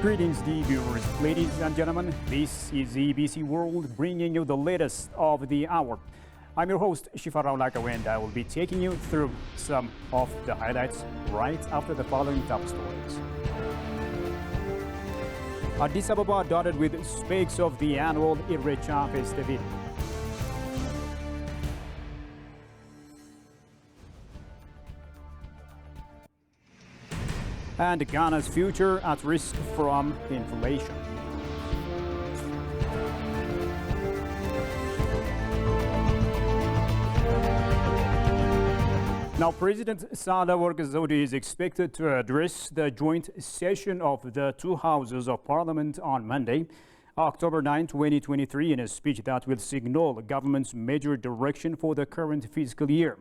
Greetings, dear viewers. Ladies and gentlemen, this is EBC World bringing you the latest of the hour. I'm your host, Shifarao Lakaw, and I will be taking you through some of the highlights right after the following top stories. Addis Ababa dotted with spakes of the annual Irrecha festivity. And Ghana's future at risk from inflation. Now, President Sahle-Work Zewde is expected to address the joint session of the two houses of parliament on Monday, October 9, 2023, in a speech that will signal the government's major direction for the current fiscal year.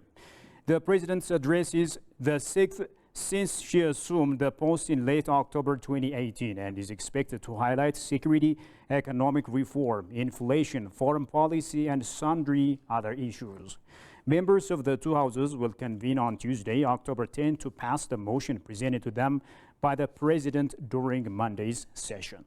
The president's address is the sixth since she assumed the post in late October 2018 and is expected to highlight security, economic reform, inflation, foreign policy, and sundry other issues. Members of the two houses will convene on Tuesday, October 10, to pass the motion presented to them by the president during Monday's session.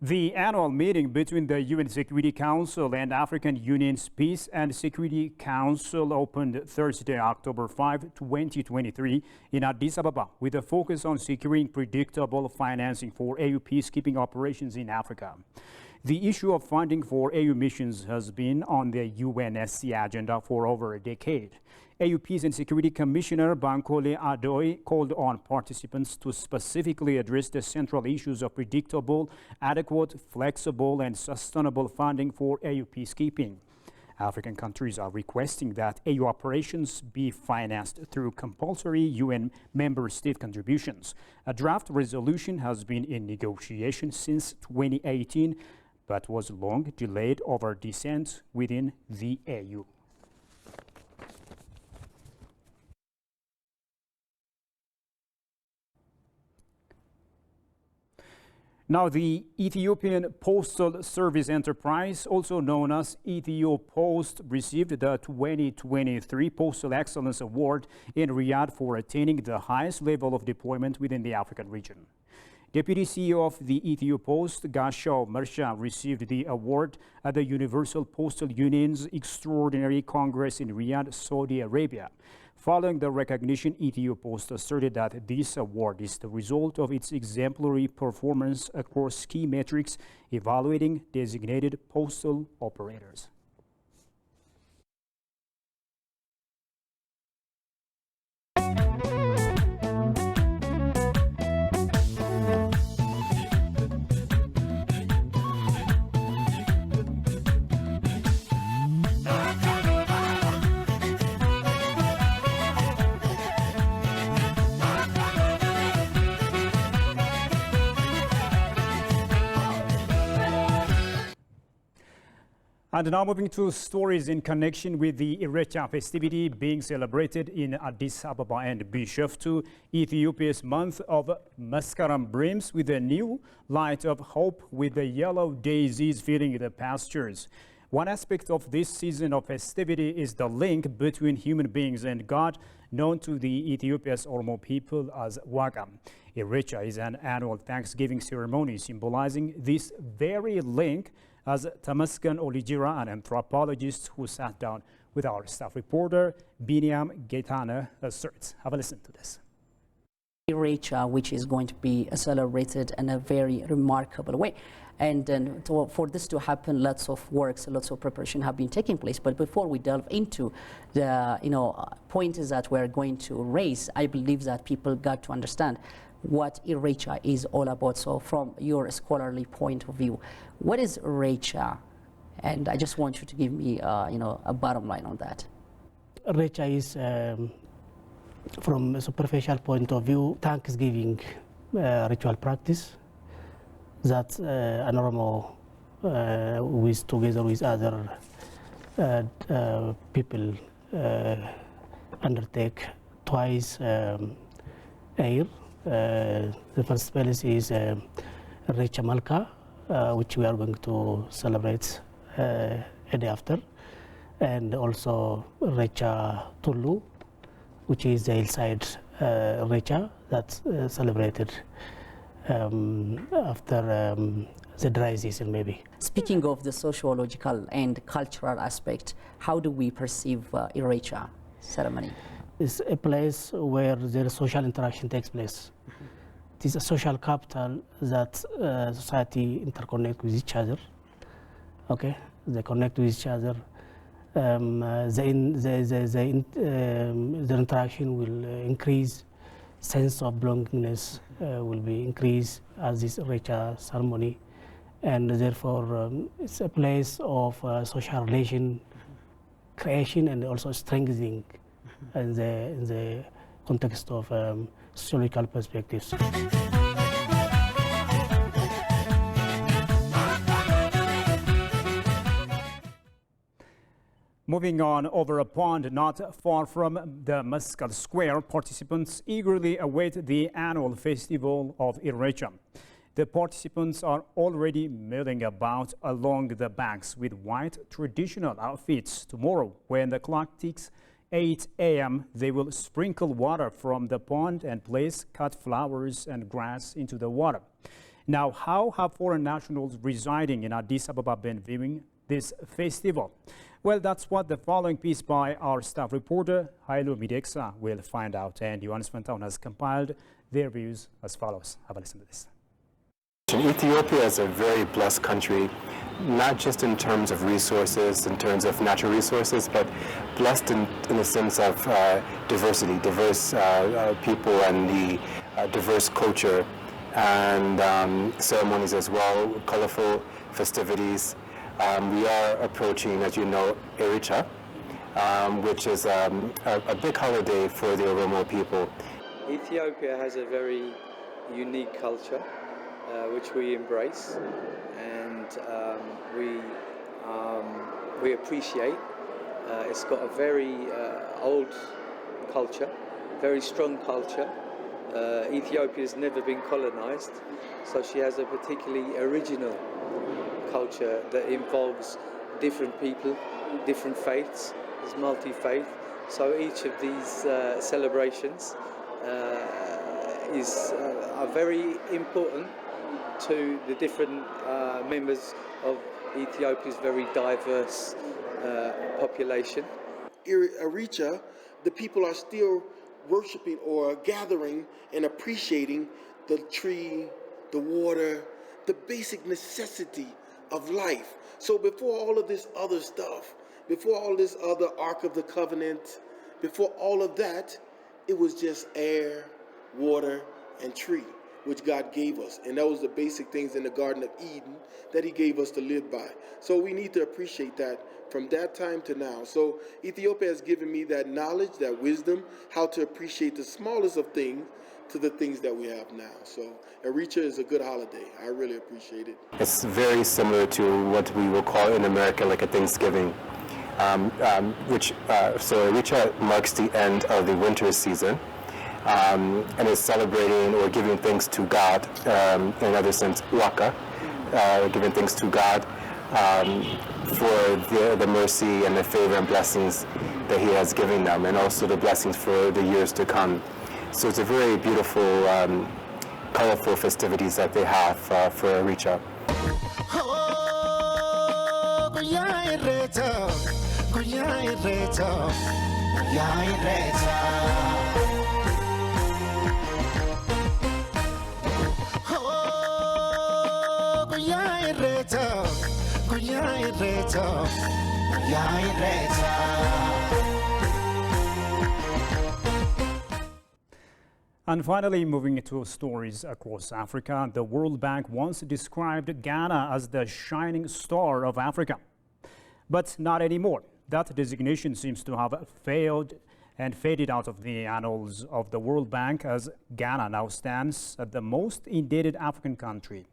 The annual meeting between the UN Security Council and African Union's Peace and Security Council opened Thursday, October 5, 2023 in Addis Ababa with a focus on securing predictable financing for AU peacekeeping operations in Africa. The issue of funding for AU missions has been on the UNSC agenda for over a decade. AU Peace and Security Commissioner Bankole Adoy called on participants to specifically address the central issues of predictable, adequate, flexible, and sustainable funding for AU peacekeeping. African countries are requesting that AU operations be financed through compulsory UN member state contributions. A draft resolution has been in negotiation since 2018, but was long delayed over dissent within the AU. Now, the Ethiopian Postal Service Enterprise, also known as Ethio-Post, received the 2023 Postal Excellence Award in Riyadh for attaining the highest level of deployment within the African region. Deputy CEO of the Ethio-Post, Gashaw Mersha, received the award at the Universal Postal Union's Extraordinary Congress in Riyadh, Saudi Arabia. Following the recognition, Ethio-Post asserted that this award is the result of its exemplary performance across key metrics evaluating designated postal operators. And now moving to stories in connection with the Irrecha festivity being celebrated in Addis Ababa and Bishoftu. Ethiopia's month of Mascaram brims with a new light of hope, with the yellow daisies filling the pastures. One aspect of this season of festivity is the link between human beings and God, known to the Ethiopia's Oromo people as Waga. Irrecha is an annual Thanksgiving ceremony symbolizing this very link, as Tamaskan Olijira, an anthropologist who sat down with our staff reporter, Biniam Gaetana, asserts. Have a listen to this. Irrecha, which is going to be celebrated in a very remarkable way. And then for this to happen, lots of works, lots of preparation have been taking place. But before we delve into the points that we're going to raise, I believe that people got to understand what Irrecha is all about. So from your scholarly point of view, what is Irrecha? And I just want you to give me a bottom line on that. Irrecha is, from a superficial point of view, Thanksgiving ritual practice that an Oromo, together with other people, undertake twice a year. The first policy is Irrecha Malka, which we are going to celebrate a day after. and also Recha Tulu, which is the hillside Recha that's celebrated after the dry season maybe. Speaking of the sociological and cultural aspect, how do we perceive Irecha ceremony? It's a place where the social interaction takes place. It is a social capital that society interconnect with each other. Okay, they connect with each other. The interaction will increase. Sense of belongingness will be increased as this Recha ceremony, and therefore it's a place of social relation creation and also strengthening in the context of sociological perspectives. Moving on, over a pond not far from the Muscat Square, participants eagerly await the annual festival of Irecha. The participants are already milling about along the banks with white traditional outfits. Tomorrow, when the clock ticks 8 a.m., they will sprinkle water from the pond and place cut flowers and grass into the water. Now, how have foreign nationals residing in Addis Ababa been viewing this festival? Well, that's what the following piece by our staff reporter, Hailu Mideksa, will find out. And Johannes Fantaun has compiled their views as follows. Have a listen to this. Ethiopia is a very blessed country, not just in terms of resources, in terms of natural resources, but blessed in the sense of diversity, diverse people and the diverse culture and ceremonies as well, colorful festivities. We are approaching, as you know, Irecha, which is a big holiday for the Oromo people. Ethiopia has a very unique culture, which we embrace, and we appreciate. It's got a very old culture, very strong culture. Ethiopia's never been colonized, so she has a particularly original culture that involves different people, different faiths. It's multi-faith, so each of these celebrations are very important to the different members of Ethiopia's very diverse population. Irecha, the people are still worshiping or gathering and appreciating the tree, the water, the basic necessity of life. So before all of this other stuff, before all this other Ark of the Covenant, before all of that, it was just air, water, and tree, which God gave us. And that was the basic things in the Garden of Eden that he gave us to live by. So we need to appreciate that from that time to now. So Ethiopia has given me that knowledge, that wisdom, how to appreciate the smallest of things to the things that we have now. So Irecha is a good holiday. I really appreciate it. It's very similar to what we will call in America like a Thanksgiving, so Irecha marks the end of the winter season. And is celebrating or giving thanks to God, in another sense, Waka, giving thanks to God for the mercy and the favor and blessings that he has given them, and also the blessings for the years to come. So it's a very beautiful, colorful festivities that they have for Irecha. And finally, moving to stories across Africa, the World Bank once described Ghana as the shining star of Africa. But not anymore. That designation seems to have failed and faded out of the annals of the World Bank, as Ghana now stands as the most indebted African country.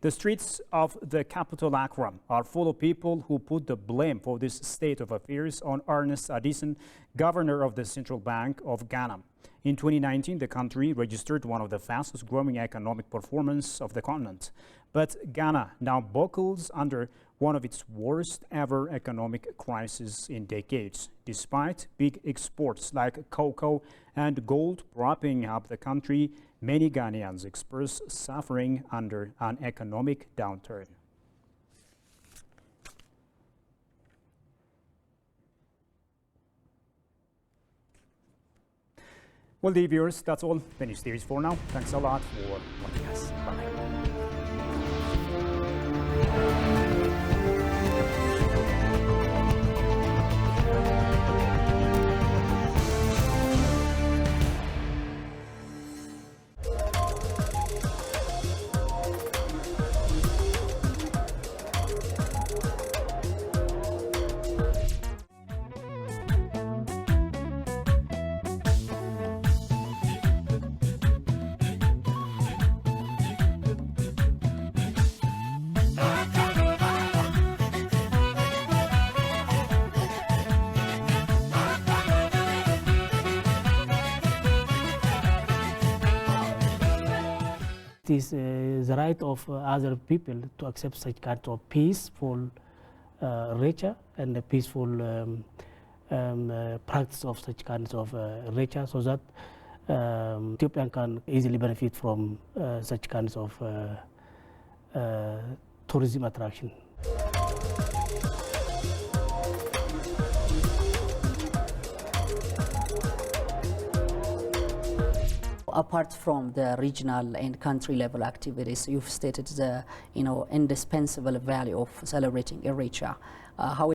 The streets of the capital Accra are full of people who put the blame for this state of affairs on Ernest Addison, governor of the Central Bank of Ghana. In 2019, the country registered one of the fastest growing economic performance of the continent. But Ghana now buckles under one of its worst ever economic crises in decades, despite big exports like cocoa and gold propping up the country. Many Ghanaians express suffering under an economic downturn. Well, dear viewers, that's all. Finished series for now. Thanks a lot for watching us. Bye-bye. It is the right of other people to accept such kind of peaceful nature and the peaceful practice of such kinds of nature, so that Ethiopian can easily benefit from such kinds of tourism attraction. Apart from the regional and country level activities, you've stated the indispensable value of celebrating Eritrea. How